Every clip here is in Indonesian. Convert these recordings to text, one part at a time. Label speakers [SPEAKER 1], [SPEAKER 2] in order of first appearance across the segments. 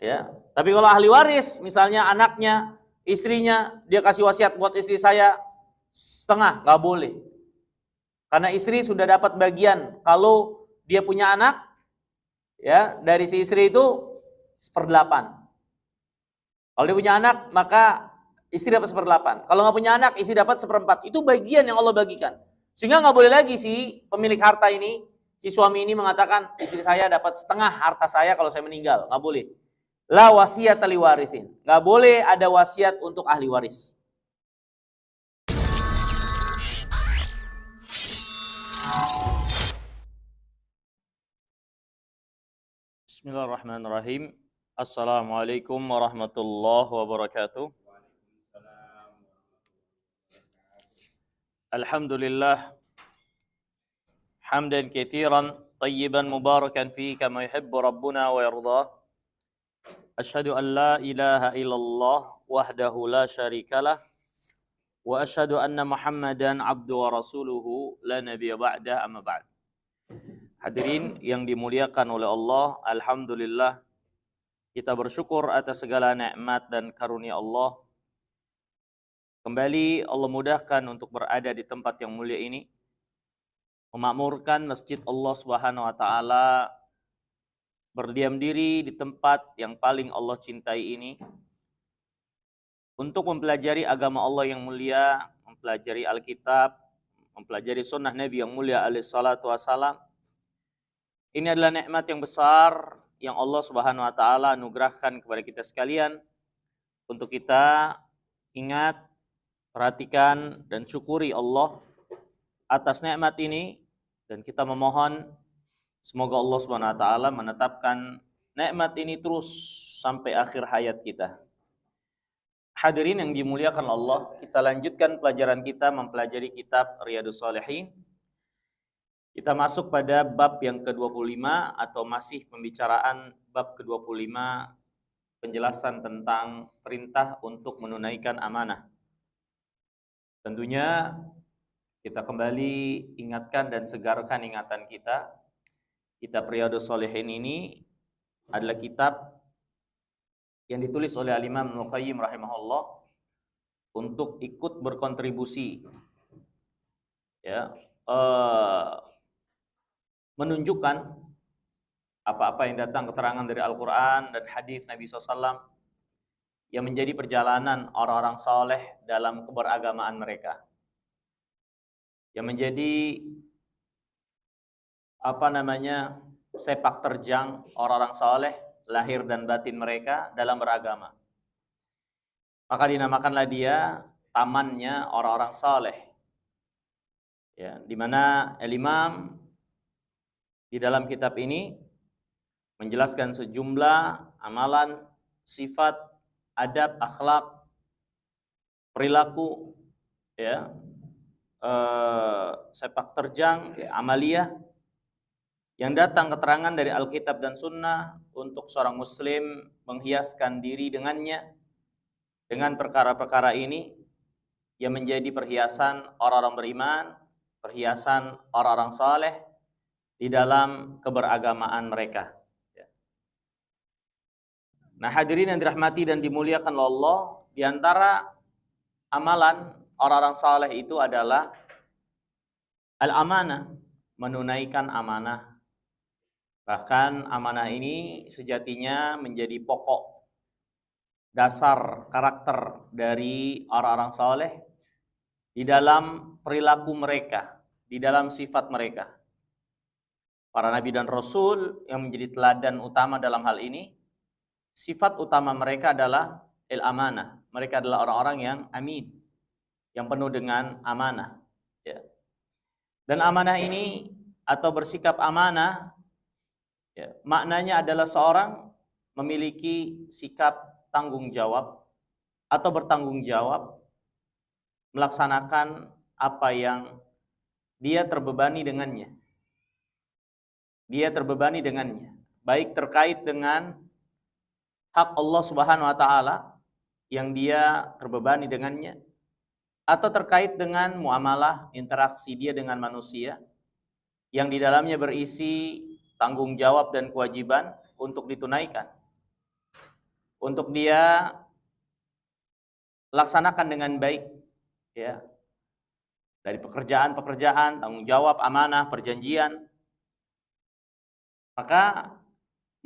[SPEAKER 1] Ya. Tapi kalau ahli waris, misalnya anaknya, istrinya, dia kasih wasiat buat istri saya setengah, nggak boleh. Karena istri sudah dapat bagian. Kalau dia punya anak, ya dari si istri itu 1/8. Kalau dia punya anak, maka istri dapat 1/8. Kalau nggak punya anak, istri dapat 1/4. Itu bagian yang Allah bagikan. Sehingga nggak boleh lagi si pemilik harta ini, si suami ini mengatakan, istri saya dapat setengah harta saya kalau saya meninggal. Nggak boleh. La wasiat li warithin. Nggak boleh ada wasiat untuk ahli waris. Bismillahirrahmanirrahim. Assalamualaikum warahmatullahi wabarakatuh. Alhamdulillah hamdan katsiran tayyiban mubarakan fihi kama yuhibbu rabbuna wa yardah. Asyhadu an la ilaha illallah wahdahu la syarikalah wa asyhadu anna Muhammadan abdu wa rasuluhu la nabiyya ba'da amma ba'd. Hadirin yang dimuliakan oleh Allah, alhamdulillah kita bersyukur atas segala nikmat dan karunia Allah. Kembali Allah mudahkan untuk berada di tempat yang mulia ini, memakmurkan masjid Allah Subhanahu wa taala, berdiam diri di tempat yang paling Allah cintai ini untuk mempelajari agama Allah yang mulia, mempelajari Alkitab, mempelajari sunnah Nabi yang mulia alaihi salatu wassalam. Ini adalah nikmat yang besar yang Allah Subhanahu wa taala anugerahkan kepada kita sekalian untuk kita ingat, perhatikan dan syukuri Allah atas nikmat ini, dan kita memohon semoga Allah Subhanahu wa taala menetapkan nikmat ini terus sampai akhir hayat kita. Hadirin yang dimuliakan Allah, kita lanjutkan pelajaran kita mempelajari kitab Riyadhus Shalihin. Kita masuk pada bab yang ke-25 atau masih pembicaraan bab ke-25, penjelasan tentang perintah untuk menunaikan amanah. Tentunya kita kembali ingatkan dan segarkan ingatan kita. Kitab Riyadhus Shalihin ini adalah kitab yang ditulis oleh Al-Imam Ibnu Qayyim rahimahullah untuk ikut berkontribusi, ya, menunjukkan apa-apa yang datang keterangan dari Al-Quran dan hadis Nabi SAW yang menjadi perjalanan orang-orang saleh dalam keberagamaan mereka, yang menjadi sepak terjang orang-orang saleh lahir dan batin mereka dalam beragama. Maka dinamakanlah dia tamannya orang-orang saleh, ya, di mana Al-Imam di dalam kitab ini menjelaskan sejumlah amalan, sifat, adab, akhlak, perilaku, ya, sepak terjang, ya, amaliyah yang datang keterangan dari Alkitab dan Sunnah untuk seorang Muslim menghiaskan diri dengannya, dengan perkara-perkara ini yang menjadi perhiasan orang-orang beriman, perhiasan orang-orang saleh di dalam keberagamaan mereka. Nah, hadirin yang dirahmati dan dimuliakan Allah, di antara amalan orang-orang saleh itu adalah al-amanah, menunaikan amanah. Bahkan amanah ini sejatinya menjadi pokok dasar karakter dari orang-orang saleh di dalam perilaku mereka, di dalam sifat mereka. Para nabi dan rasul yang menjadi teladan utama dalam hal ini, sifat utama mereka adalah al-amanah. Mereka adalah orang-orang yang amin, yang penuh dengan amanah, ya. Dan amanah ini atau bersikap amanah, ya, maknanya adalah seorang memiliki sikap tanggung jawab atau bertanggung jawab melaksanakan apa yang dia terbebani dengannya. Dia terbebani dengannya, baik terkait dengan hak Allah Subhanahu wa taala yang dia terbebani dengannya, atau terkait dengan muamalah, interaksi dia dengan manusia yang di dalamnya berisi tanggung jawab dan kewajiban untuk ditunaikan. untuk dia laksanakan dengan baik, ya. Dari pekerjaan-pekerjaan, tanggung jawab, amanah, perjanjian, maka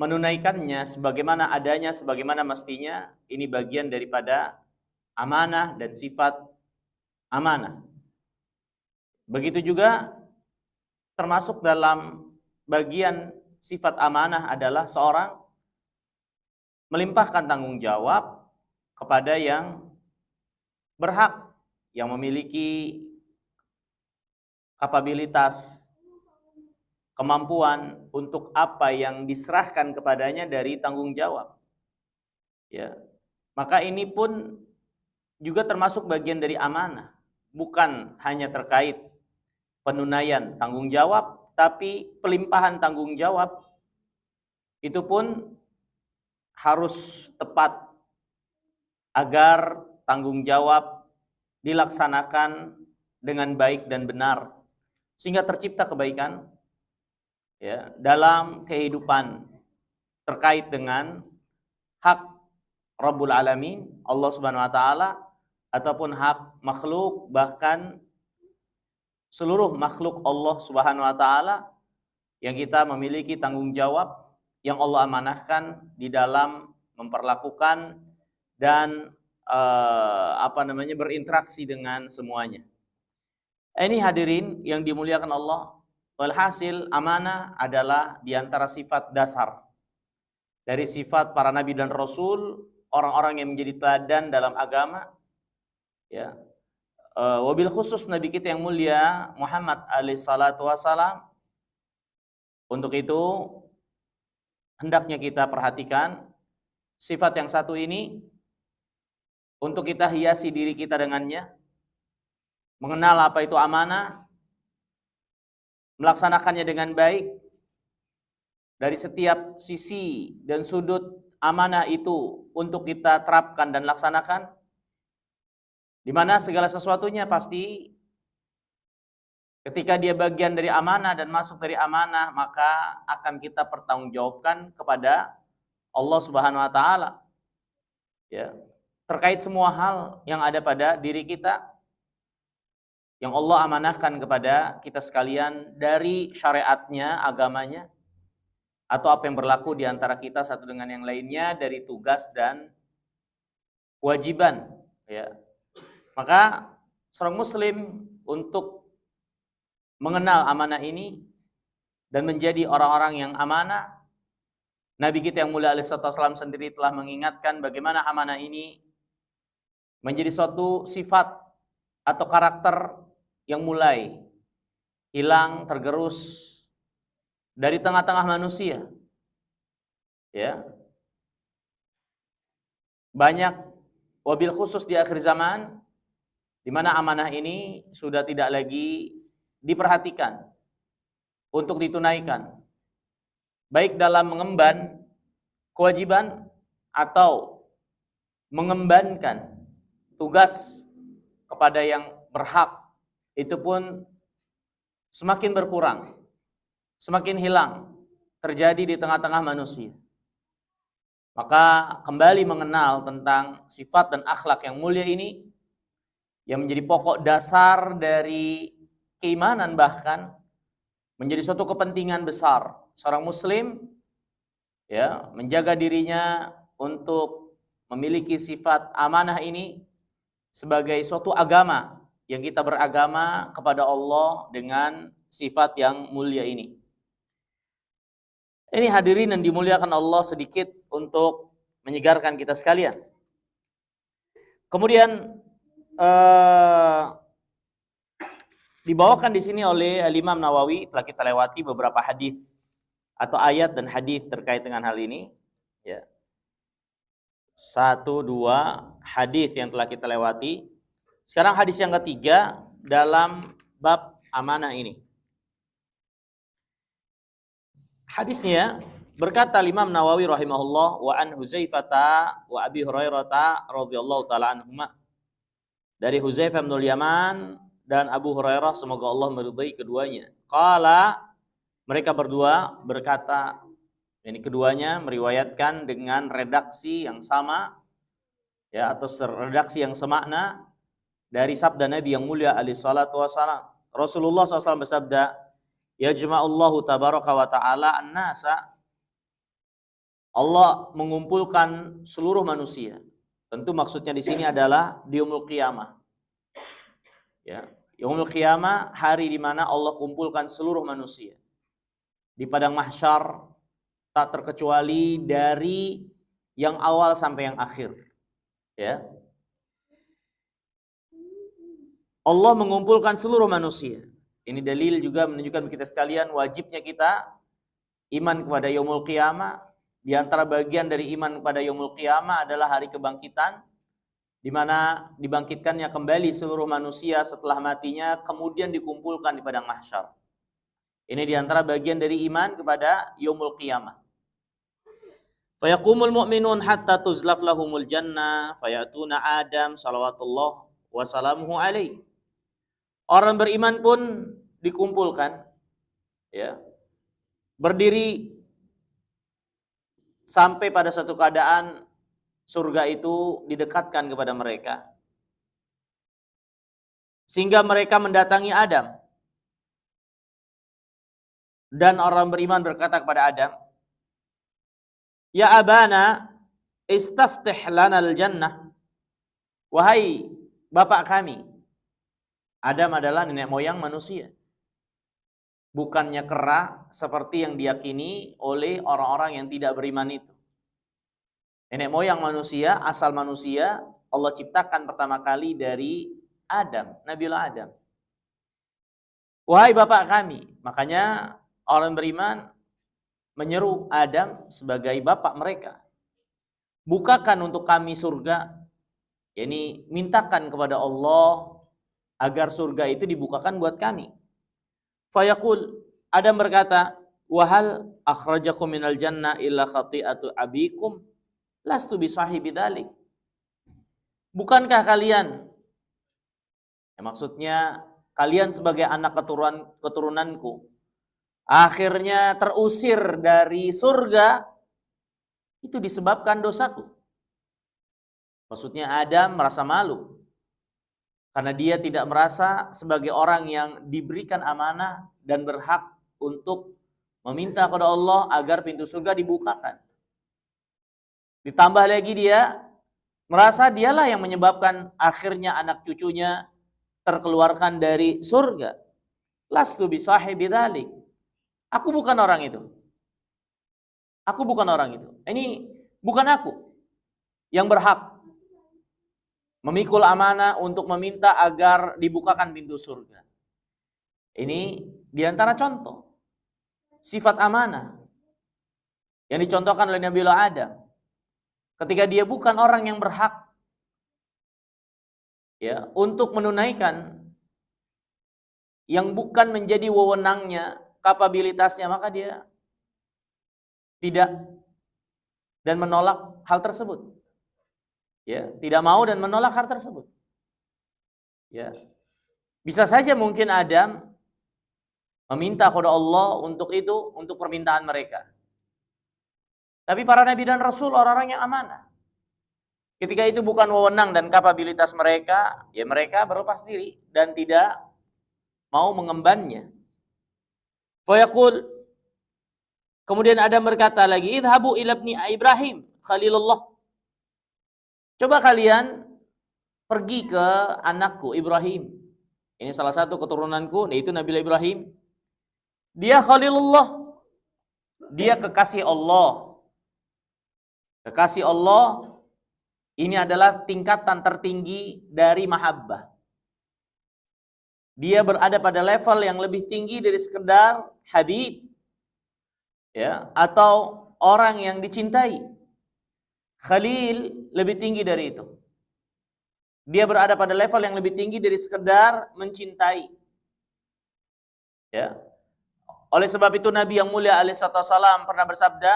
[SPEAKER 1] menunaikannya sebagaimana adanya, sebagaimana mestinya, ini bagian daripada amanah dan sifat amanah. Begitu juga termasuk dalam bagian sifat amanah adalah seorang melimpahkan tanggung jawab kepada yang berhak, yang memiliki kapabilitas, kemampuan untuk apa yang diserahkan kepadanya dari tanggung jawab. Ya. Maka ini pun juga termasuk bagian dari amanah, bukan hanya terkait penunaian tanggung jawab, tapi pelimpahan tanggung jawab itu pun harus tepat agar tanggung jawab dilaksanakan dengan baik dan benar sehingga tercipta kebaikan, ya, dalam kehidupan terkait dengan hak Rabbul Alamin, Allah Subhanahu wa taala, ataupun hak makhluk, bahkan seluruh makhluk Allah Subhanahu wa taala yang kita memiliki tanggung jawab yang Allah amanahkan di dalam memperlakukan dan berinteraksi dengan semuanya. Ini hadirin yang dimuliakan Allah, walhasil amanah adalah di antara sifat dasar dari sifat para nabi dan rasul, orang-orang yang menjadi teladan dalam agama, ya. Wabil khusus nabi kita yang mulia Muhammad alaihi salatu wasalam. Untuk itu hendaknya kita perhatikan sifat yang satu ini untuk kita hiasi diri kita dengannya, mengenal apa itu amanah, melaksanakannya dengan baik dari setiap sisi dan sudut amanah itu untuk kita terapkan dan laksanakan, di mana segala sesuatunya pasti ketika dia bagian dari amanah dan masuk dari amanah, maka akan kita pertanggungjawabkan kepada Allah Subhanahu wa taala. Ya, terkait semua hal yang ada pada diri kita yang Allah amanahkan kepada kita sekalian dari syariatnya, agamanya, atau apa yang berlaku di antara kita satu dengan yang lainnya dari tugas dan kewajiban, ya. Maka seorang muslim untuk mengenal amanah ini dan menjadi orang-orang yang amanah, Nabi kita yang mulia alaihi wasallam sendiri telah mengingatkan bagaimana amanah ini menjadi suatu sifat atau karakter yang mulai hilang, tergerus dari tengah-tengah manusia. Ya. Banyak wabil khusus di akhir zaman di mana amanah ini sudah tidak lagi diperhatikan untuk ditunaikan, baik dalam mengemban kewajiban atau mengembankan tugas kepada yang berhak, itu pun semakin berkurang, semakin hilang, terjadi di tengah-tengah manusia. Maka kembali mengenal tentang sifat dan akhlak yang mulia ini, yang menjadi pokok dasar dari keimanan, bahkan menjadi suatu kepentingan besar seorang muslim, ya, menjaga dirinya untuk memiliki sifat amanah ini sebagai suatu agama yang kita beragama kepada Allah dengan sifat yang mulia ini. Ini hadirin yang dimuliakan Allah sedikit untuk menyegarkan kita sekalian. Kemudian dibawakan di sini oleh Imam Nawawi, telah kita lewati beberapa hadis atau ayat dan hadis terkait dengan hal ini, ya. 1, 2 hadis yang telah kita lewati. Sekarang hadis yang ketiga dalam bab amanah ini. Hadisnya berkata Imam Nawawi rahimahullah, wa an Huzaifata wa Abi Hurairah radhiyallahu taala anhuma. Dari Huzaifah bin Yaman dan Abu Hurairah, semoga Allah meridai keduanya. Qala, mereka berdua berkata, Ini keduanya meriwayatkan dengan redaksi yang sama, ya, atau redaksi yang semakna dari sabda Nabi yang mulia alaihi salatu wasalam. Rasulullah SAW bersabda, yajma'ullahu tabaraka wa ta'ala an-nasa. Allah mengumpulkan seluruh manusia. Tentu maksudnya di sini adalah di yaumul qiyamah. Ya, yaumul qiyamah, hari di mana Allah kumpulkan seluruh manusia di padang mahsyar, tak terkecuali dari yang awal sampai yang akhir. Ya. Allah mengumpulkan seluruh manusia. Ini dalil juga menunjukkan kita sekalian wajibnya kita iman kepada yaumul qiyamah. Di antara bagian dari iman kepada yaumul qiyamah adalah hari kebangkitan, di mana dibangkitkannya kembali seluruh manusia setelah matinya, kemudian dikumpulkan di padang mahsyar. Ini di antara bagian dari iman kepada yaumul qiyamah. Fayaqumul mu'minun hatta tuzlaf lahumul jannah fayatuna Adam salawatullah wa salamuhu alaihi. Orang beriman pun dikumpulkan, ya, berdiri sampai pada satu keadaan surga itu didekatkan kepada mereka, sehingga mereka mendatangi Adam. Dan orang beriman berkata kepada Adam, ya abana istaftih lana al-jannah. Wahai bapak kami. Adam adalah nenek moyang manusia. Bukannya kera seperti yang diyakini oleh orang-orang yang tidak beriman itu. Nenek moyang manusia, asal manusia, Allah ciptakan pertama kali dari Adam, Nabiullah Adam. Wahai bapak kami. Makanya orang beriman menyeru Adam sebagai bapak mereka. Bukakan untuk kami surga. Yani mintakan kepada Allah agar surga itu dibukakan buat kami. Fayaqul, Adam berkata, wahal akhrajakum minal jannah illa khati'atu abikum lastu bisahibi dzalik. Bukankah kalian, ya, maksudnya kalian sebagai anak keturunanku akhirnya terusir dari surga itu disebabkan dosaku. Maksudnya Adam merasa malu karena dia tidak merasa sebagai orang yang diberikan amanah dan berhak untuk meminta kepada Allah agar pintu surga dibukakan. Ditambah lagi dia merasa dialah yang menyebabkan akhirnya anak cucunya terkeluarkan dari surga. Lastu bisahibi dzalik. Aku bukan orang itu. Aku bukan orang itu. Ini bukan aku yang berhak memikul amanah untuk meminta agar dibukakan pintu surga. Ini diantara contoh sifat amanah yang dicontohkan oleh Nabiullah Adam. Ketika dia bukan orang yang berhak, ya, untuk menunaikan yang bukan menjadi wewenangnya, kapabilitasnya, maka dia tidak dan menolak hal tersebut. Ya, tidak mau dan menolak hal tersebut. Ya. Bisa saja mungkin Adam meminta kepada Allah untuk itu, untuk permintaan mereka. Tapi para nabi dan rasul orang-orang yang amanah. Ketika itu bukan wewenang dan kapabilitas mereka, ya mereka berlepas diri dan tidak mau mengembannya. Fayaqul, kemudian Adam berkata lagi, idhabu ila ibni Ibrahim khalilullah. Coba kalian pergi ke anakku Ibrahim. Ini salah satu keturunanku, yaitu Nabi Ibrahim. Dia khalilullah. Dia kekasih Allah. Kekasih Allah ini adalah tingkatan tertinggi dari mahabbah. Dia berada pada level yang lebih tinggi dari sekedar habib, ya, atau orang yang dicintai. Khalil lebih tinggi dari itu. Dia berada pada level yang lebih tinggi dari sekedar mencintai. Ya. Oleh sebab itu Nabi yang mulia alaihi wasallam pernah bersabda,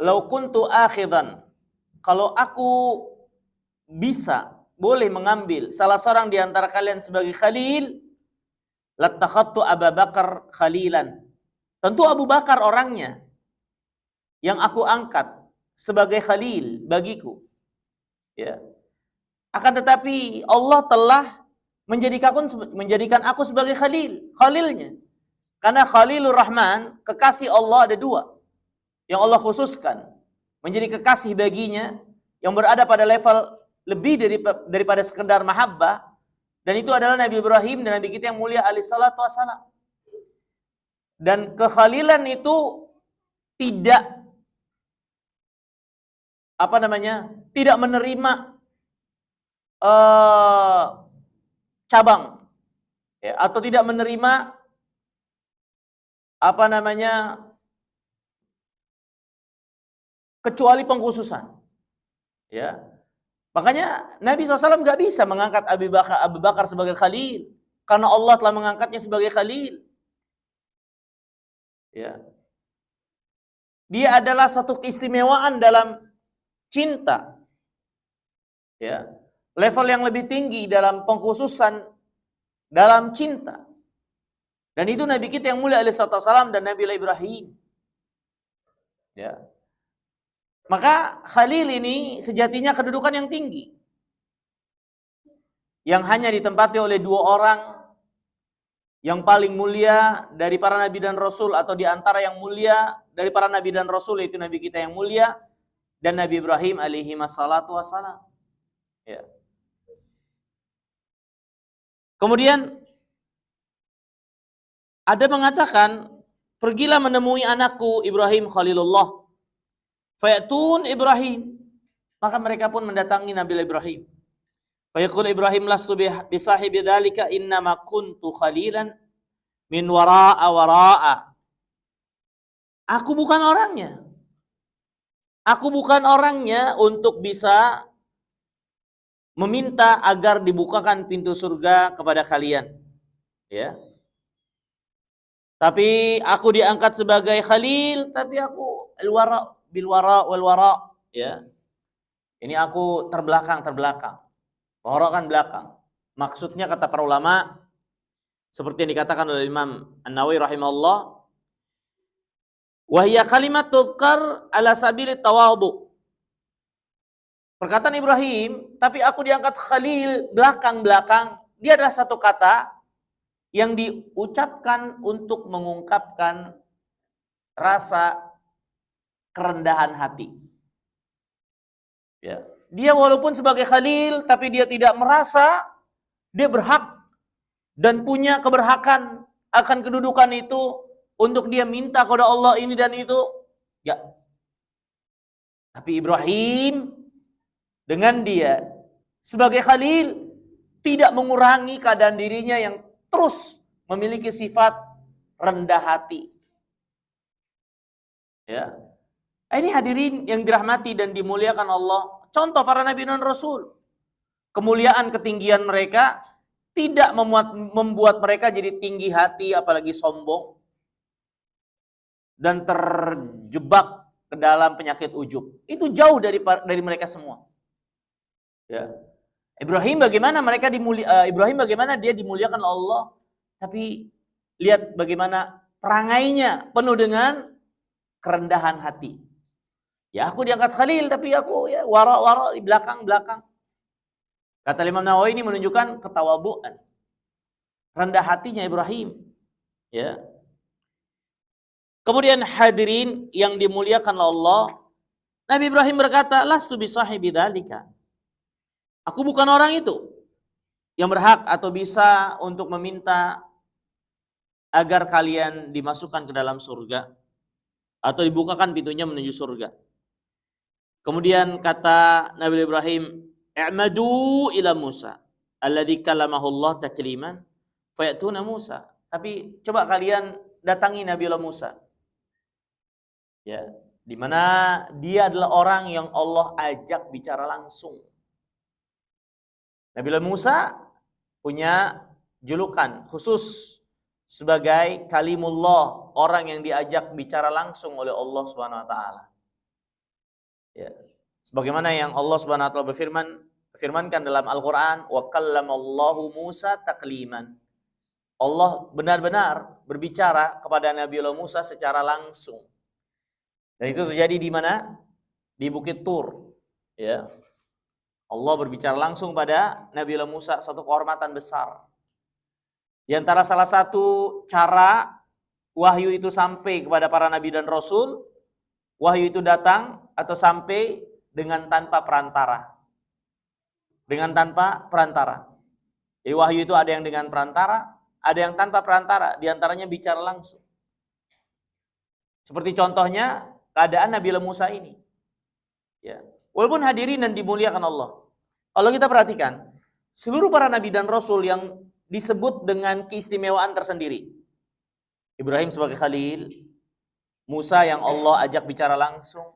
[SPEAKER 1] "Lau kuntu akhidan," kalau aku bisa, boleh mengambil salah seorang di antara kalian sebagai khalil, latakhattu Abu Bakar khalilan. Tentu Abu Bakar orangnya yang aku angkat sebagai khalil bagiku. Ya. Akan tetapi Allah telah menjadikan aku sebagai khalilnya. Karena Khalilur Rahman, kekasih Allah ada dua. Yang Allah khususkan menjadi kekasih baginya yang berada pada level lebih daripada sekedar mahabbah, dan itu adalah Nabi Ibrahim dan Nabi kita yang mulia alaihi salatu wassalam. Dan kekhalilan itu tidak tidak menerima cabang, ya, atau tidak menerima kecuali pengkhususan, ya. Makanya Nabi SAW nggak bisa mengangkat Abu Bakar sebagai khalil karena Allah telah mengangkatnya sebagai khalil. Ya. Dia adalah satu keistimewaan dalam cinta. Ya. Level yang lebih tinggi dalam pengkhususan dalam cinta. Dan itu Nabi kita yang mulia alaihi salam dan Nabi Ibrahim. Ya. Maka khalil ini sejatinya kedudukan yang tinggi, yang hanya ditempati oleh dua orang yang paling mulia dari para nabi dan rasul, atau di antara yang mulia dari para nabi dan rasul, yaitu Nabi kita yang mulia dan Nabi Ibrahim alaihi wassalatu wassalam. Ya. Kemudian ada mengatakan, pergilah menemui anakku Ibrahim Khalilullah. Fayatun Ibrahim, maka mereka pun mendatangi Nabi Ibrahim. Fayaqul Ibrahim lastu bisahibi dzalika innama kuntu khalilan min wara'a. Aku bukan orangnya. Aku bukan orangnya untuk bisa meminta agar dibukakan pintu surga kepada kalian. Ya. Tapi aku diangkat sebagai khalil, tapi aku bil wara wal wara, ya. Ini aku terbelakang. Wara kan belakang. Maksudnya kata para ulama seperti yang dikatakan oleh Imam An-Nawawi rahimahullah, wa hiya kalimat tuzkar ala sabili tawadhu. Perkataan Ibrahim, tapi aku diangkat khalil belakang. Dia adalah satu kata yang diucapkan untuk mengungkapkan rasa kerendahan hati. Ya. Dia walaupun sebagai khalil, tapi dia tidak merasa dia berhak dan punya keberhakan akan kedudukan itu untuk dia minta kepada Allah ini dan itu. Ya. Tapi Ibrahim dengan dia sebagai khalil tidak mengurangi keadaan dirinya yang terus memiliki sifat rendah hati. Ya. Ini hadirin yang dirahmati dan dimuliakan Allah. Contoh para nabi dan rasul. Kemuliaan ketinggian mereka tidak membuat mereka jadi tinggi hati apalagi sombong dan terjebak ke dalam penyakit ujub. Itu jauh dari mereka semua. Ya. Ibrahim bagaimana dia dimuliakan Allah, tapi lihat bagaimana perangainya penuh dengan kerendahan hati. Ya, aku diangkat khalil, tapi aku ya wara di belakang. Kata Imam Nawawi ini menunjukkan ketawaduan, rendah hatinya Ibrahim. Ya. Kemudian hadirin yang dimuliakan Allah, Nabi Ibrahim berkata, lastu bisahibi dzalika. Aku bukan orang itu yang berhak atau bisa untuk meminta agar kalian dimasukkan ke dalam surga atau dibukakan pintunya menuju surga. Kemudian kata Nabi Ibrahim, "I'madu ila Musa alladzi kallamahu Allah takliman fayatuna Musa." Tapi coba kalian datangi Nabi Allah Musa. Ya, di mana dia adalah orang yang Allah ajak bicara langsung. Nabi Allah Musa punya julukan khusus sebagai kalimullah, orang yang diajak bicara langsung oleh Allah Subhanahu wa taala. Ya. Sebagaimana yang Allah Subhanahu wa taala firmankan dalam Al-Qur'an, wa kallamallahu Musa takliman. Allah benar-benar berbicara kepada Nabi Allah Musa secara langsung. Dan itu terjadi di mana? Di Bukit Tur. Ya. Allah berbicara langsung pada Nabi Allah Musa, satu kehormatan besar. Di antara salah satu cara wahyu itu sampai kepada para nabi dan rasul, wahyu itu datang atau sampai dengan tanpa perantara. Dengan tanpa perantara. Jadi wahyu itu ada yang dengan perantara, ada yang tanpa perantara, di antaranya bicara langsung. Seperti contohnya keadaan Nabi Musa ini. Ya. Walaupun hadirin dan dimuliakan Allah. Kalau kita perhatikan, seluruh para nabi dan rasul yang disebut dengan keistimewaan tersendiri. Ibrahim sebagai Khalil, Musa yang Allah ajak bicara langsung,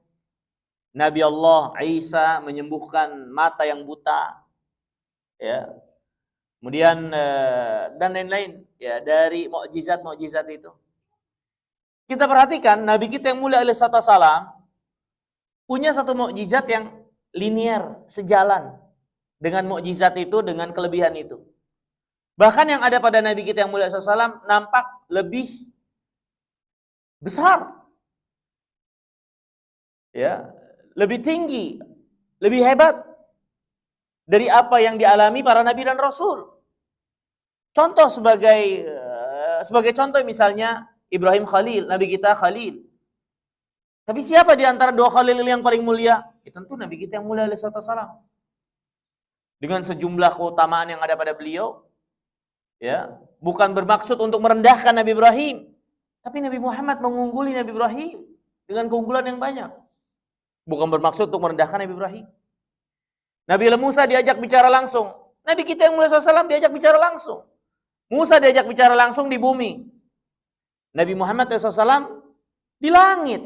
[SPEAKER 1] Nabi Allah Isa menyembuhkan mata yang buta, ya. Kemudian dan lain-lain ya dari mukjizat-mukjizat itu. Kita perhatikan Nabi kita yang mulia alaihi salam punya satu mukjizat yang linear, sejalan dengan mukjizat itu, dengan kelebihan itu. Bahkan yang ada pada Nabi kita yang mulia alaihi salam nampak lebih besar. Ya, lebih tinggi, lebih hebat dari apa yang dialami para nabi dan rasul. Contoh sebagai contoh misalnya Ibrahim Khalil, nabi kita Khalil. Tapi siapa di antara dua Khalil yang paling mulia? Ya, tentu nabi kita yang mulia alaihi salam. Dengan sejumlah keutamaan yang ada pada beliau, ya, bukan bermaksud untuk merendahkan Nabi Ibrahim, tapi Nabi Muhammad mengungguli Nabi Ibrahim dengan keunggulan yang banyak. Bukan bermaksud untuk merendahkan Nabi Ibrahim. Nabi Musa diajak bicara langsung. Nabi kita yang mulia SAW diajak bicara langsung. Musa diajak bicara langsung di bumi. Nabi Muhammad SAW di langit.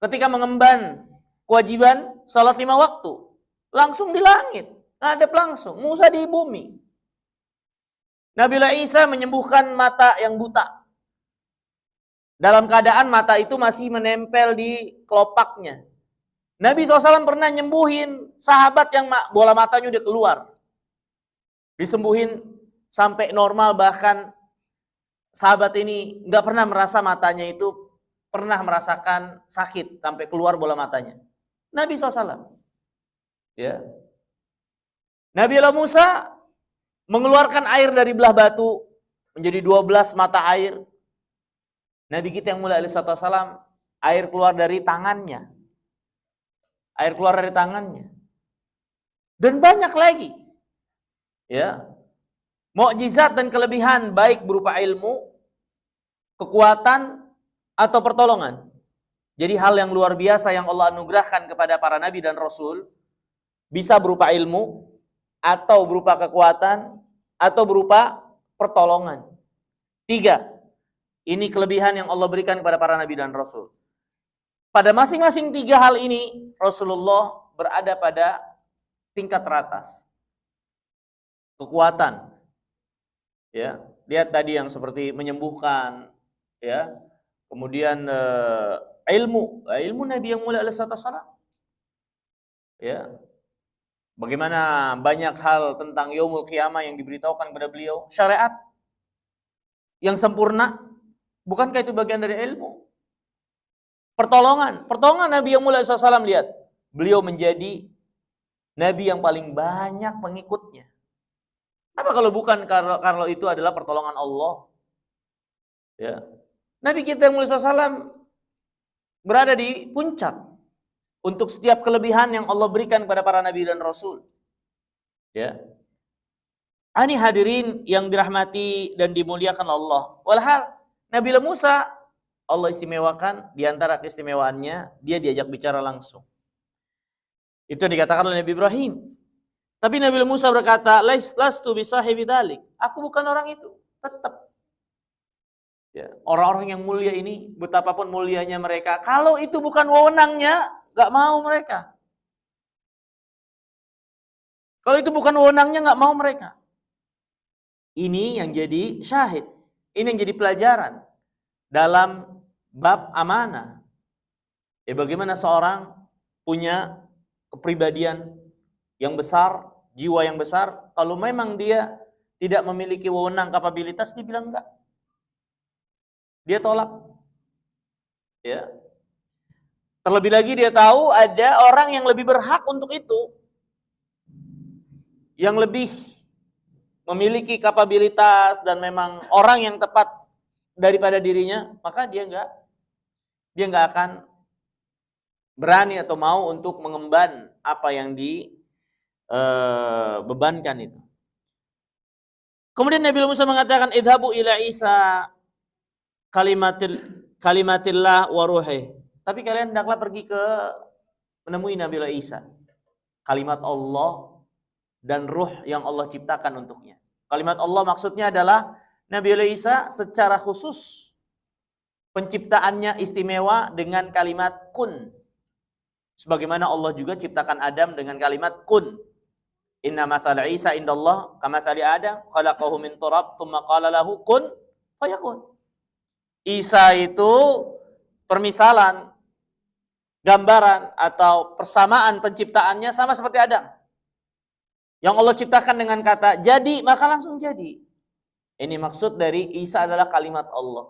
[SPEAKER 1] Ketika mengemban kewajiban salat 5 waktu. Langsung di langit. Ngadep langsung. Musa di bumi. Nabi Isa menyembuhkan mata yang buta. Dalam keadaan mata itu masih menempel di kelopaknya. Nabi SAW pernah nyembuhin sahabat yang bola matanya udah keluar. Disembuhin sampai normal, bahkan sahabat ini nggak pernah merasa matanya itu pernah merasakan sakit sampai keluar bola matanya. Nabi SAW. Ya. Nabi Allah Musa mengeluarkan air dari belah batu menjadi 12 mata air. Nabi kita yang mulia alaihi salam, air keluar dari tangannya. Air keluar dari tangannya. Dan banyak lagi. Ya. Mukjizat dan kelebihan baik berupa ilmu, kekuatan atau pertolongan. Jadi hal yang luar biasa yang Allah anugerahkan kepada para nabi dan rasul bisa berupa ilmu atau berupa kekuatan atau berupa pertolongan. 3. Ini kelebihan yang Allah berikan kepada para nabi dan rasul. Pada masing-masing 3 hal ini, Rasulullah berada pada tingkat teratas. Kekuatan. Ya, lihat tadi yang seperti menyembuhkan, ya. Kemudian ilmu Nabi yang mulia alaihi salam. Ya. Bagaimana banyak hal tentang yaumul qiyamah yang diberitahukan kepada beliau, syariat yang sempurna, bukankah itu bagian dari ilmu? Pertolongan Nabi yang mulia SAW, lihat. Beliau menjadi Nabi yang paling banyak pengikutnya. Apa kalau bukan kalau itu adalah pertolongan Allah? Ya. Nabi kita yang mulia SAW berada di puncak untuk setiap kelebihan yang Allah berikan kepada para Nabi dan Rasul. Ya. Ini hadirin yang dirahmati dan dimuliakan Allah. Walhal Nabi Musa Allah istimewakan, di antara keistimewaannya dia diajak bicara langsung. Itu yang dikatakan oleh Nabi Ibrahim. Tapi Nabi Musa berkata, lastu bisahibi dzalik. Aku bukan orang itu. Tetap. Ya, orang-orang yang mulia ini, betapapun mulianya mereka, kalau itu bukan wewenangnya, gak mau mereka. Kalau itu bukan wewenangnya, gak mau mereka. Ini yang jadi syahid. Ini yang jadi pelajaran dalam bab amanah. Ya, bagaimana seorang punya kepribadian yang besar, jiwa yang besar, kalau memang dia tidak memiliki wewenang kapabilitas, dia bilang enggak. Dia tolak. Ya. Terlebih lagi dia tahu ada orang yang lebih berhak untuk itu. Yang lebih memiliki kapabilitas dan memang orang yang tepat daripada dirinya, maka dia nggak akan berani atau mau untuk mengemban apa yang dibebankan itu. Kemudian Nabi Musa mengatakan, idhabu ila Isa kalimatillah wa ruhih. Tapi kalian hendaklah pergi ke menemui Nabi Isa. Kalimat Allah dan ruh yang Allah ciptakan untuknya. Kalimat Allah maksudnya adalah Nabi Isa secara khusus penciptaannya istimewa dengan kalimat kun. Sebagaimana Allah juga ciptakan Adam dengan kalimat kun. Inna mathala Isa indallah kamathali Adam khalaqahu min turab tsumma qala lahu kun fayakun. Isa itu permisalan, gambaran atau persamaan penciptaannya sama seperti Adam. Yang Allah ciptakan dengan kata jadi, maka langsung jadi. Ini maksud dari Isa adalah kalimat Allah.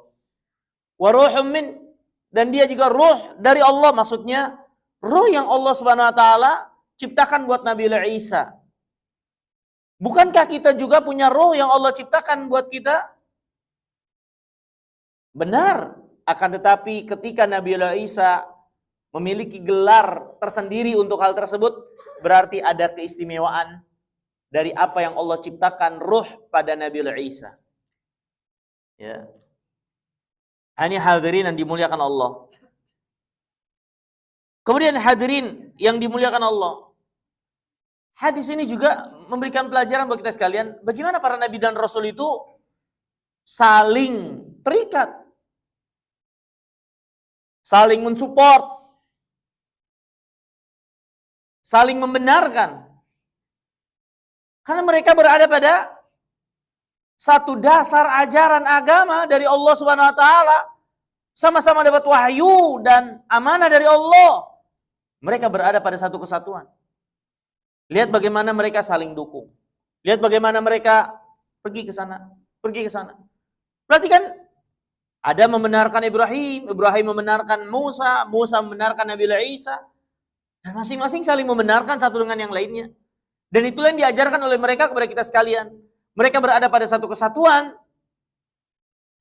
[SPEAKER 1] Wa ruhum min, dan dia juga ruh dari Allah, maksudnya ruh yang Allah Subhanahu wa taala ciptakan buat Nabi Isa. Bukankah kita juga punya ruh yang Allah ciptakan buat kita? Benar, akan tetapi ketika Nabi Isa memiliki gelar tersendiri untuk hal tersebut, berarti ada keistimewaan dari apa yang Allah ciptakan ruh pada Nabi Isa. Ya. Ini hadirin yang dimuliakan Allah. Kemudian hadirin yang dimuliakan Allah. Hadis ini juga memberikan pelajaran bagi kita sekalian, bagaimana para nabi dan rasul itu saling terikat, saling mensupport, saling membenarkan. Karena mereka berada pada satu dasar ajaran agama dari Allah Subhanahu wa taala. Sama-sama dapat wahyu dan amanah dari Allah. Mereka berada pada satu kesatuan. Lihat bagaimana mereka saling dukung. Lihat bagaimana mereka pergi ke sana, pergi ke sana. Berarti kan ada membenarkan Ibrahim, Ibrahim membenarkan Musa, Musa membenarkan Nabi Isa. Dan masing-masing saling membenarkan satu dengan yang lainnya. Dan itulah yang diajarkan oleh mereka kepada kita sekalian. Mereka berada pada satu kesatuan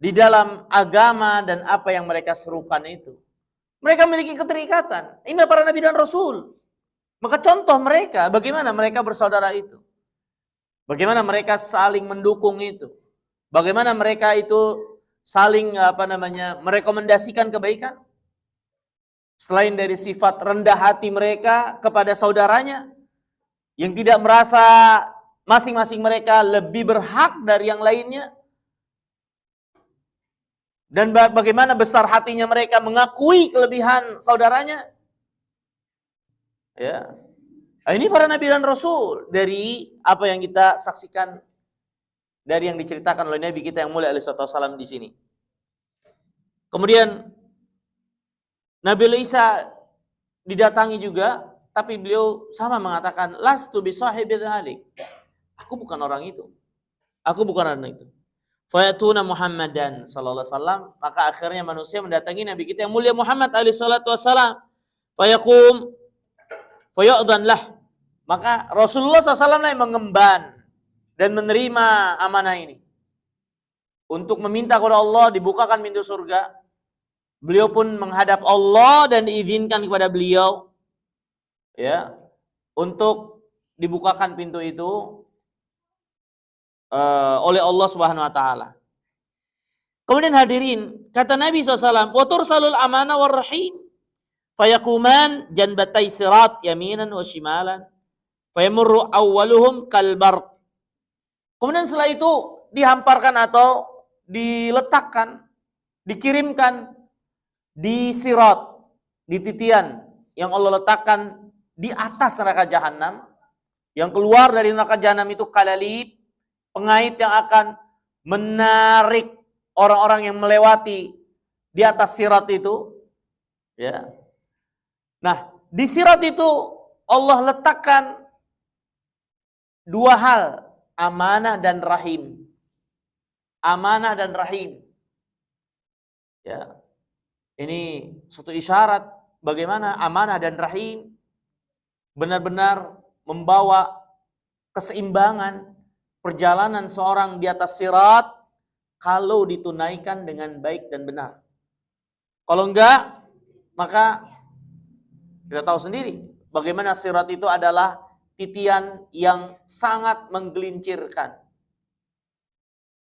[SPEAKER 1] di dalam agama dan apa yang mereka serukan itu. Mereka memiliki keterikatan. Ini para nabi dan rasul. Maka contoh mereka, bagaimana mereka bersaudara itu. Bagaimana mereka saling mendukung itu. Bagaimana mereka itu saling merekomendasikan kebaikan. Selain dari sifat rendah hati mereka kepada saudaranya, yang tidak merasa masing-masing mereka lebih berhak dari yang lainnya. Dan bagaimana besar hatinya mereka mengakui kelebihan saudaranya. Ya. Ini para nabi dan rasul dari apa yang kita saksikan dari yang diceritakan oleh nabi kita yang mulia alaihi wasallam di sini. Kemudian Nabi Isa didatangi juga, tapi beliau sama mengatakan, lastu bisahibi dzalik. Aku bukan orang itu. Aku bukan orang itu. Fayatuna Muhammadan sallallahu alaihi wasallam, maka akhirnya manusia mendatangi nabi kita yang mulia Muhammad alaihi salatu wasallam. Fayaqum fayu'dhan lah. Maka Rasulullah SAW lah yang mengemban dan menerima amanah ini. Untuk meminta kepada Allah dibukakan pintu surga. Beliau pun menghadap Allah dan diizinkan kepada beliau ya untuk dibukakan pintu itu oleh Allah Subhanahu wa taala. Kemudian hadirin, kata Nabi SAW, wa tursalul amanah war rahim fayaquman janbatai sirat yaminan wa shimalan fayamurru awwaluhum kalbarq. Kemudian setelah itu dihamparkan atau diletakkan, dikirimkan di sirat, di titian yang Allah letakkan di atas neraka jahanam. Yang keluar dari neraka jahanam itu kalalib, pengait yang akan menarik orang-orang yang melewati di atas sirat itu. Ya. Nah, di sirat itu Allah letakkan dua hal amanah dan rahim. Amanah dan rahim. Ya. Ini suatu isyarat bagaimana amanah dan rahim benar-benar membawa keseimbangan perjalanan seorang di atas sirat kalau ditunaikan dengan baik dan benar. Kalau enggak, maka kita tahu sendiri bagaimana sirat itu adalah titian yang sangat menggelincirkan.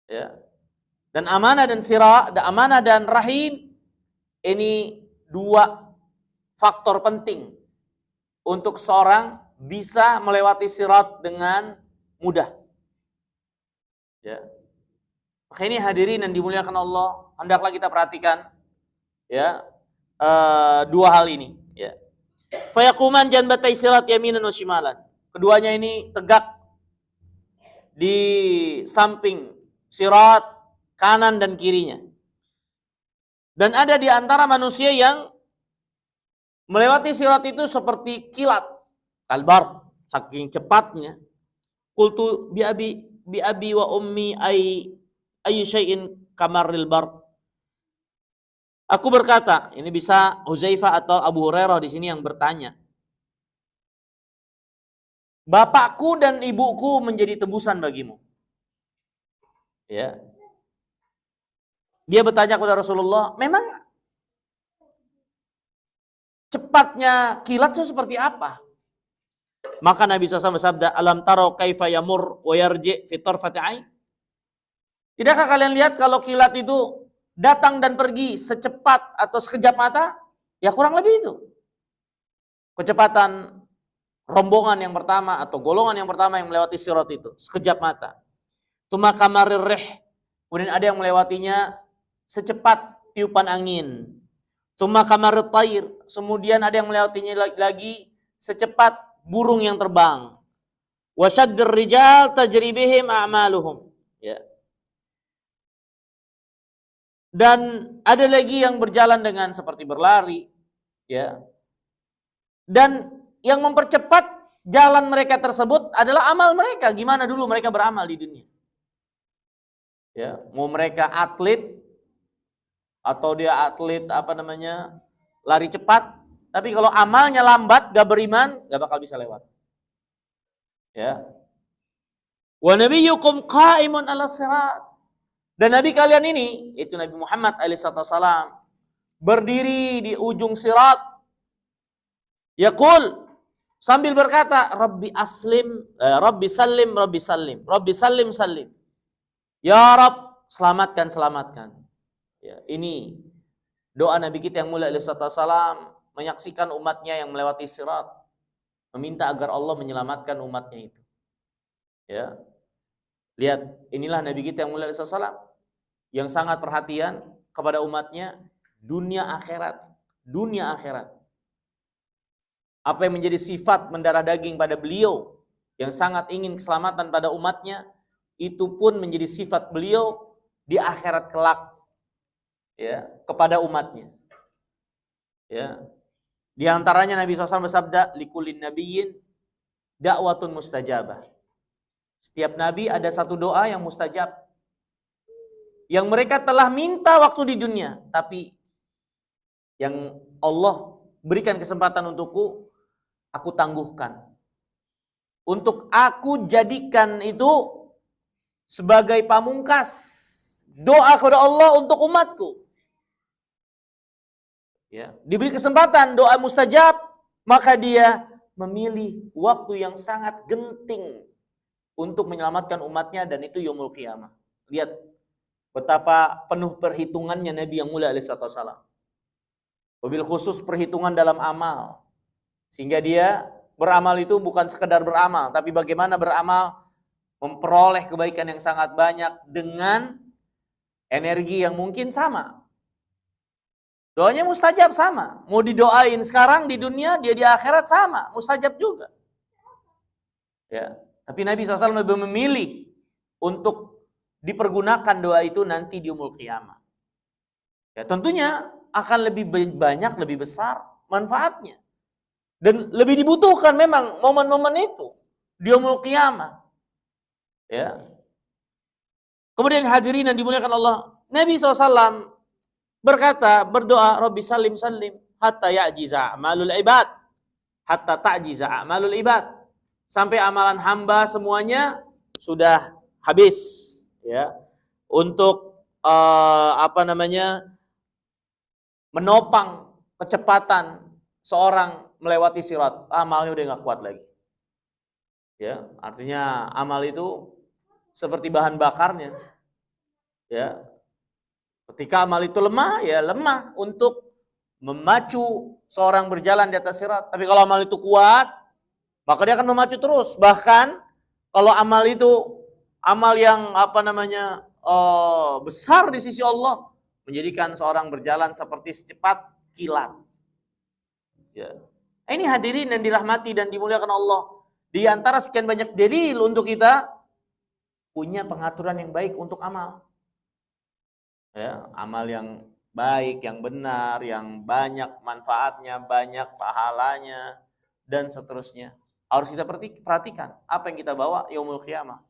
[SPEAKER 1] Ya. Dan amanah dan sirat, amanah dan rahim ini dua faktor penting untuk seorang bisa melewati sirat dengan mudah. Ya. Maka ini hadirin yang dimuliakan Allah, hendaklah kita perhatikan ya dua hal ini. Ya. Fayaquman janbatai sirat yaminan wa shimalan. Keduanya ini tegak di samping sirat kanan dan kirinya. Dan ada di antara manusia yang melewati sirat itu seperti kilat, kalbar, saking cepatnya. Qultu bi abi wa ummi ay syai'in kamaril bar. Aku berkata, ini bisa Huzaifah atau Abu Hurairah di sini yang bertanya. Bapakku dan ibuku menjadi tebusan bagimu. Ya. Dia bertanya kepada Rasulullah, memang cepatnya kilat itu seperti apa? Maka Nabi SAW bersabda, alam taro kaifa yamur wa yarji fi tarfati ain. Tidakkah kalian lihat kalau kilat itu datang dan pergi secepat atau sekejap mata? Ya kurang lebih itu. Kecepatan rombongan yang pertama atau golongan yang pertama yang melewati sirat itu sekejap mata. Tuma kamarir rih. Kemudian ada yang melewatinya secepat tiupan angin. Tuma kamarir tair. Kemudian ada yang melewatinya lagi secepat burung yang terbang. Wasyaddir rijal tajri bihim a'maluhum. Ya. Dan ada lagi yang berjalan dengan seperti berlari, ya. Dan yang mempercepat jalan mereka tersebut adalah amal mereka. Gimana dulu mereka beramal di dunia? Ya, mau mereka atlet atau dia atlet lari cepat, tapi kalau amalnya lambat, gak beriman, gak bakal bisa lewat. Ya. Wa nabiyyukum qa'imun 'ala sirat. Dan Nabi kalian ini, itu Nabi Muhammad alaihissalam, berdiri di ujung sirat. Yaqul, sambil berkata, Rabbi aslim, Rabbi salim, Rabbi salim, Rabbi salim, salim. Ya Rabb, selamatkan, selamatkan. Ya, ini doa Nabi kita yang mulia alaihissalam, menyaksikan umatnya yang melewati sirat, meminta agar Allah menyelamatkan umatnya itu. Ya. Lihat, inilah Nabi kita yang mulia alaihissalam yang sangat perhatian kepada umatnya dunia akhirat. Dunia akhirat. Apa yang menjadi sifat mendarah daging pada beliau yang sangat ingin keselamatan pada umatnya, itu pun menjadi sifat beliau di akhirat kelak ya, kepada umatnya. Ya. Di antaranya Nabi SAW bersabda, likulin nabiyyin da'watun mustajabah. Setiap nabi ada satu doa yang mustajab. Yang mereka telah minta waktu di dunia. Tapi yang Allah berikan kesempatan untukku, aku tangguhkan. Untuk aku jadikan itu sebagai pamungkas. Doa kepada Allah untuk umatku. Ya, diberi kesempatan doa mustajab, maka dia memilih waktu yang sangat genting untuk menyelamatkan umatnya, dan itu yaumul qiyamah. Lihat betapa penuh perhitungannya Nabi yang mulia alaihissalam. Wabil khusus perhitungan dalam amal. Sehingga dia beramal itu bukan sekedar beramal, tapi bagaimana beramal memperoleh kebaikan yang sangat banyak dengan energi yang mungkin sama. Doanya mustajab sama. Mau didoain sekarang di dunia, dia di akhirat sama, mustajab juga. Ya. Tapi Nabi SAW lebih memilih untuk dipergunakan doa itu nanti di yaumul qiyamah. Ya, tentunya akan lebih banyak, lebih besar manfaatnya. Dan lebih dibutuhkan memang momen-momen itu di yaumul qiyamah. Ya. Kemudian hadirin yang dimuliakan Allah, Nabi SAW berdoa, Rabbi salim salim, hatta ya'jiza a'malul ibad, hatta ta'jiza a'malul ibad. Sampai amalan hamba semuanya sudah habis, ya, untuk menopang kecepatan seorang melewati sirat. Amalnya udah nggak kuat lagi. Ya, artinya amal itu seperti bahan bakarnya. Ya. Ketika amal itu lemah, ya lemah untuk memacu seorang berjalan di atas sirat. Tapi kalau amal itu kuat, maka dia akan memacu terus. Bahkan kalau amal itu amal yang besar di sisi Allah, menjadikan seorang berjalan seperti secepat kilat. Ya. Ini hadirin yang dirahmati dan dimuliakan Allah. Di antara sekian banyak dalil untuk kita punya pengaturan yang baik untuk amal. Ya, amal yang baik, yang benar, yang banyak manfaatnya, banyak pahalanya, dan seterusnya. Harus kita perhatikan apa yang kita bawa yaumul qiyamah.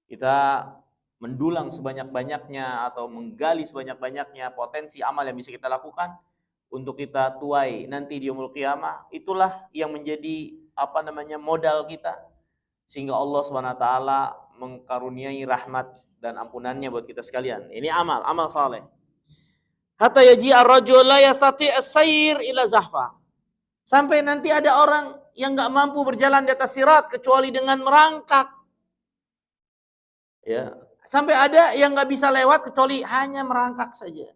[SPEAKER 1] Kita mendulang sebanyak-banyaknya atau menggali sebanyak-banyaknya potensi amal yang bisa kita lakukan untuk kita tuai nanti di yaumul qiyamah. Itulah yang menjadi modal kita, sehingga Allah SWT mengkaruniai rahmat dan ampunannya buat kita sekalian. Ini amal saleh. Hatta yaji ar-rajul la yastati as-sayr ila zahfa. Sampai nanti ada orang yang enggak mampu berjalan di atas sirat kecuali dengan merangkak. Ya, sampai ada yang enggak bisa lewat kecuali hanya merangkak saja.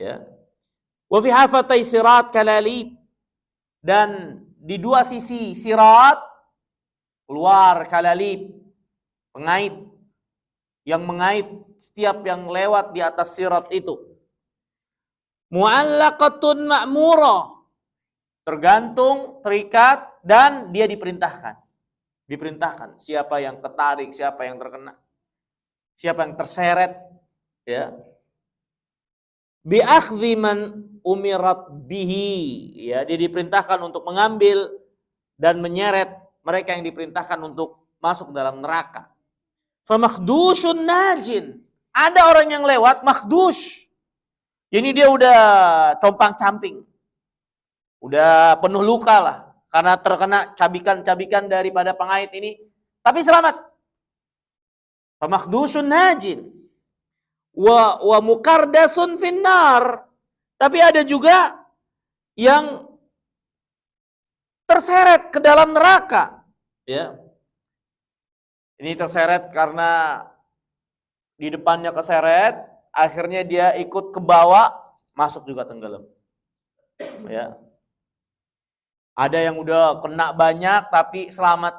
[SPEAKER 1] Ya. Wa fi hafatai sirat kalalib. Dan di dua sisi sirat keluar kalalib, pengait yang mengait setiap yang lewat di atas sirat itu. Mu'allaqatun ma'murah, tergantung, terikat, dan dia diperintahkan. Diperintahkan siapa yang ketarik, siapa yang terkena, siapa yang terseret, ya. Bi akhdhi man umirat bihi, ya, dia diperintahkan untuk mengambil dan menyeret mereka yang diperintahkan untuk masuk dalam neraka. Famakdushun najin. Ada orang yang lewat makdush. Ini dia udah compang-camping. Udah penuh luka lah. Karena terkena cabikan-cabikan daripada pengait ini. Tapi selamat. Famakdushun najin. Wa mukardasun finnar. Tapi ada juga yang terseret ke dalam neraka. Ya. Ini terseret karena di depannya keseret, akhirnya dia ikut ke bawah, masuk juga tenggelam. Ya. Ada yang udah kena banyak tapi selamat.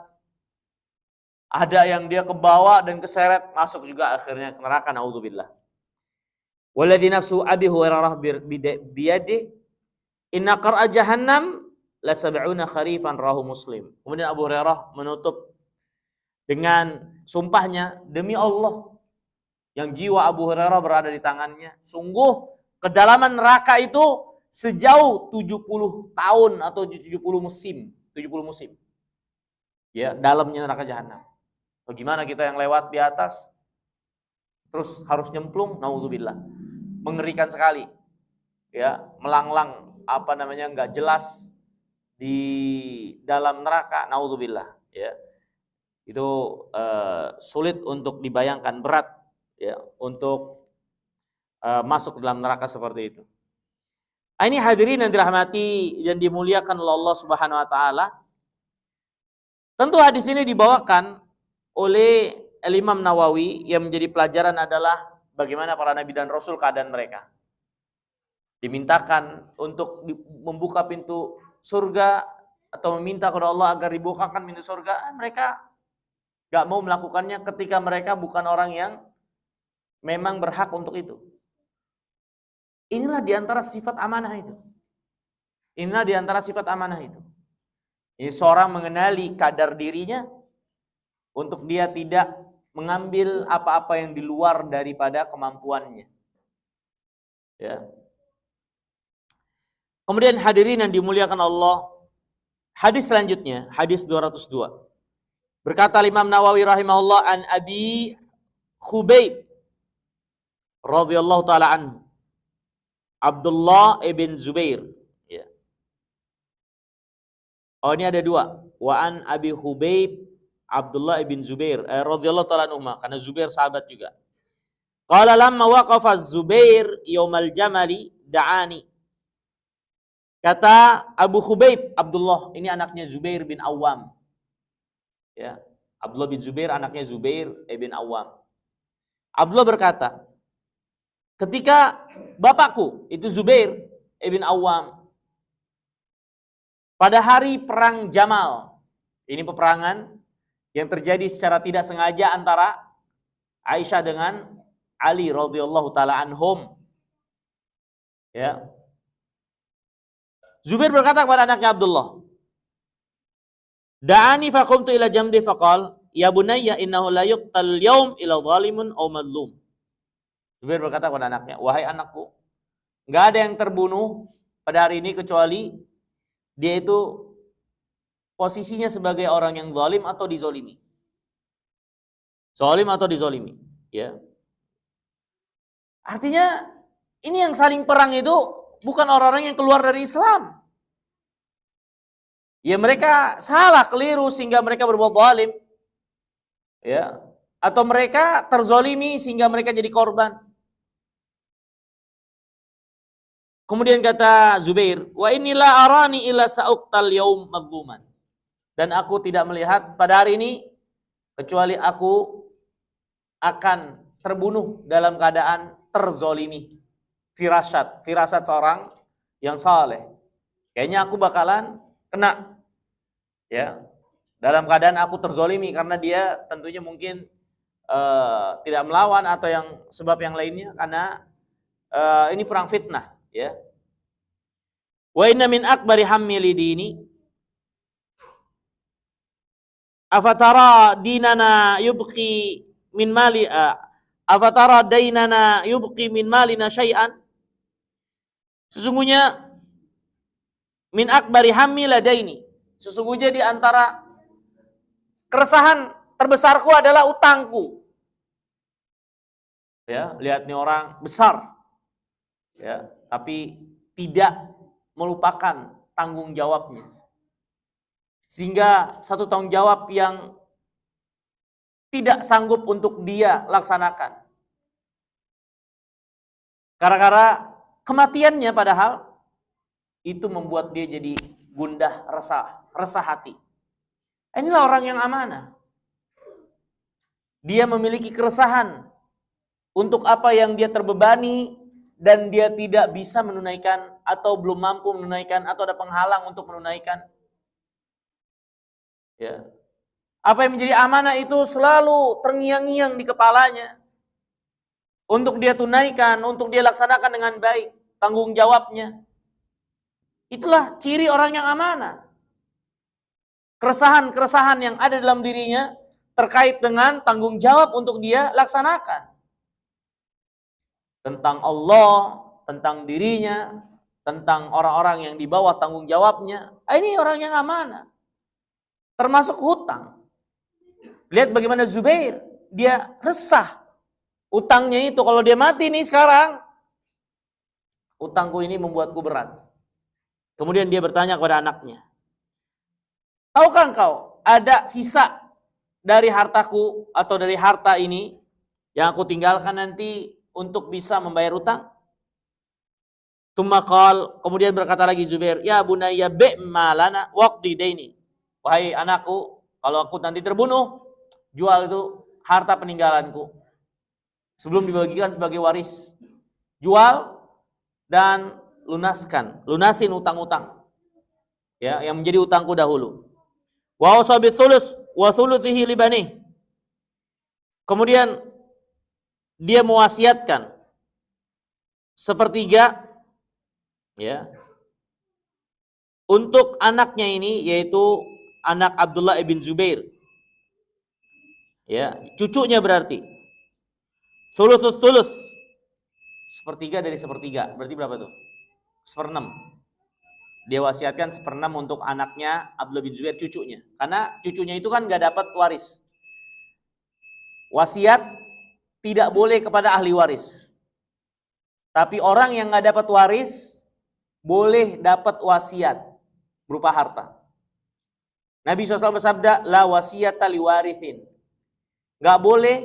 [SPEAKER 1] Ada yang dia ke bawah dan keseret, masuk juga akhirnya ke neraka, naudzubillah. Walladzi nafsu Abi Hurairah biyadihi inna qar'a jahannam la 70 kharifan rahu Muslim. Kemudian Abu Hurairah menutup dengan sumpahnya, demi Allah yang jiwa Abu Hurairah berada di tangannya, sungguh kedalaman neraka itu sejauh 70 tahun atau 70 musim. Ya, dalamnya neraka jahanam. Bagaimana kita yang lewat di atas terus harus nyemplung, naudzubillah. Mengerikan sekali. Ya, melanglang enggak jelas di dalam neraka, naudzubillah, ya. Itu sulit untuk dibayangkan, berat, ya, untuk masuk dalam neraka seperti itu. Ini hadirin yang dirahmati dan dimuliakan oleh Allah Subhanahu wa taala. Tentu hadis ini dibawakan oleh Imam Nawawi, yang menjadi pelajaran adalah bagaimana para nabi dan rasul keadaan mereka. Dimintakan untuk membuka pintu surga atau meminta kepada Allah agar dibukakan pintu surga, mereka gak mau melakukannya ketika mereka bukan orang yang memang berhak untuk itu. Inilah diantara sifat amanah itu. Ini seorang mengenali kadar dirinya untuk dia tidak mengambil apa-apa yang di luar daripada kemampuannya. Ya. Kemudian hadirin yang dimuliakan Allah, hadis selanjutnya, hadis 202. Berkata Imam Nawawi rahimahullah an Abi Khubayb radhiyallahu taala anhu, Abdullah ibn Zubair. Ya. Oh, ini ada dua. Wa an Abi Khubayb Abdullah ibn Zubair radhiyallahu taala anhu, karena Zubair sahabat juga. Qala lamma waqafa Zubair yaumal jamali da'ani. Kata Abu Khubayb Abdullah, ini anaknya Zubair bin Awam. Ya, Abdullah bin Zubair anaknya Zubair bin Awam. Abdullah berkata, ketika bapakku itu Zubair bin Awam pada hari perang Jamal, ini peperangan yang terjadi secara tidak sengaja antara Aisyah dengan Ali radhiyallahu taala anhum. Ya. Zubair berkata kepada anaknya Abdullah, "Da'ani faqumtu ila jamdi faqal, ya bunayya innahu la yuqtal yaum ila zalimun aw madlum." Zubair berkata kepada anaknya, "Wahai anakku, enggak ada yang terbunuh pada hari ini kecuali dia itu posisinya sebagai orang yang zalim atau dizolimi." Zalim atau dizolimi, ya. Artinya ini yang saling perang itu bukan orang-orang yang keluar dari Islam. Ya mereka salah, keliru sehingga mereka berbuat zalim. Ya, atau mereka terzolimi sehingga mereka jadi korban. Kemudian kata Zubair, "Wa inilah arani illa sa'uqtal yaum madluman." Dan aku tidak melihat pada hari ini kecuali aku akan terbunuh dalam keadaan terzolimi. Firasat seorang yang saleh. Kayaknya aku bakalan kena, ya, dalam keadaan aku terzolimi karena dia tentunya mungkin tidak melawan atau yang sebab yang lainnya, karena ini perang fitnah, ya. Wa inna min akbari hammili dini afatara dinana yubqi min mali afatara dainana yubqi min malina syai'an. Sesungguhnya min akbari hammi ladaini, sesungguhnya di antara keresahan terbesarku adalah utangku. Ya, lihat nih orang besar, ya, tapi tidak melupakan tanggung jawabnya. Sehingga satu tanggung jawab yang tidak sanggup untuk dia laksanakan. Gara-gara kematiannya, padahal itu membuat dia jadi gundah, resah hati. Inilah orang yang amanah. Dia memiliki keresahan untuk apa yang dia terbebani dan dia tidak bisa menunaikan atau belum mampu menunaikan atau ada penghalang untuk menunaikan. Ya. Apa yang menjadi amanah itu selalu terngiang-ngiang di kepalanya. Untuk dia tunaikan, untuk dia laksanakan dengan baik tanggung jawabnya. Itulah ciri orang yang amanah. Keresahan-keresahan yang ada dalam dirinya terkait dengan tanggung jawab untuk dia laksanakan. Tentang Allah, tentang dirinya, tentang orang-orang yang di bawah tanggung jawabnya. Ini orang yang amanah. Termasuk hutang. Lihat bagaimana Zubair, dia resah. Utangnya itu, kalau dia mati nih sekarang, utangku ini membuatku berat. Kemudian dia bertanya kepada anaknya, tahukah engkau ada sisa dari hartaku atau dari harta ini yang aku tinggalkan nanti untuk bisa membayar utang? Kemudian berkata lagi Zubair, ya bunayya bi'ma lana waqdi daini. Wahai anakku, kalau aku nanti terbunuh, jual itu harta peninggalanku sebelum dibagikan sebagai waris. Jual dan lunasin utang-utang, ya, yang menjadi utangku dahulu. Wa usabi thuluts wa thuluthihi li banih. Kemudian dia mewasiatkan sepertiga, ya, untuk anaknya ini, yaitu anak Abdullah ibn Zubair, ya, cucunya berarti. Thuluthus thuluth, sepertiga dari sepertiga, berarti berapa tuh? 1/6. Dia wasiatkan 1/6 untuk anaknya Abdullah bin Zubair, cucunya. Karena cucunya itu kan nggak dapat waris. Wasiat tidak boleh kepada ahli waris. Tapi orang yang nggak dapat waris boleh dapat wasiat berupa harta. Nabi SAW bersabda, la wasiyata liwarithin. Nggak boleh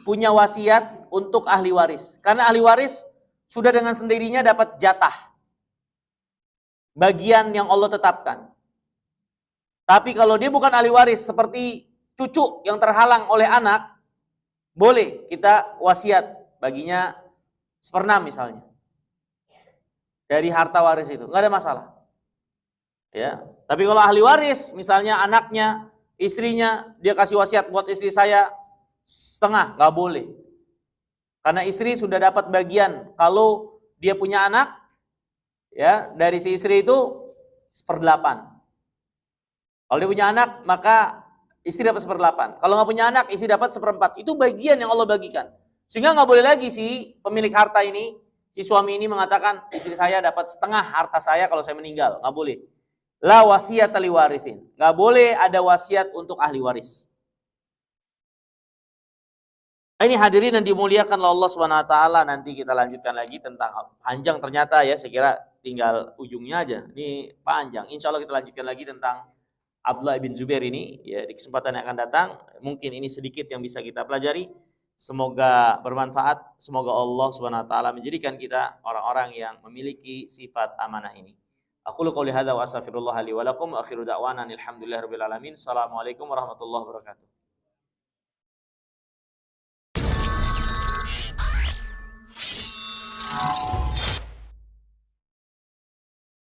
[SPEAKER 1] punya wasiat untuk ahli waris. Karena ahli waris sudah dengan sendirinya dapat jatah. Bagian yang Allah tetapkan. Tapi kalau dia bukan ahli waris, seperti cucu yang terhalang oleh anak, boleh kita wasiat baginya 1/6 misalnya. Dari harta waris itu, nggak ada masalah. Ya, tapi kalau ahli waris, misalnya anaknya, istrinya, dia kasih wasiat buat istri saya 1/2, nggak boleh. Karena istri sudah dapat bagian. Kalau dia punya anak, ya dari si istri itu 1/8. Kalau dia punya anak, maka istri dapat 1/8. Kalau nggak punya anak, istri dapat 1/4. Itu bagian yang Allah bagikan. Sehingga nggak boleh lagi si pemilik harta ini, si suami ini mengatakan, istri saya dapat 1/2 harta saya kalau saya meninggal. Nggak boleh. La wasiyata liwarithin. Nggak boleh ada wasiat untuk ahli waris. Ini hadirin yang dimuliakan oleh Allah Subhanahu wa taala, nanti kita lanjutkan lagi tentang panjang ternyata ya, saya kira tinggal ujungnya aja. Ini panjang. Insya Allah kita lanjutkan lagi tentang Abdullah bin Zubair ini ya di kesempatan yang akan datang. Mungkin ini sedikit yang bisa kita pelajari. Semoga bermanfaat. Semoga Allah Subhanahu wa taala menjadikan kita orang-orang yang memiliki sifat amanah ini. Aku qouli hadza wa astaghfirullah li wa lakum wa akhiru da'wana alhamdulillahirabbil alamin. Assalamualaikum warahmatullahi wabarakatuh.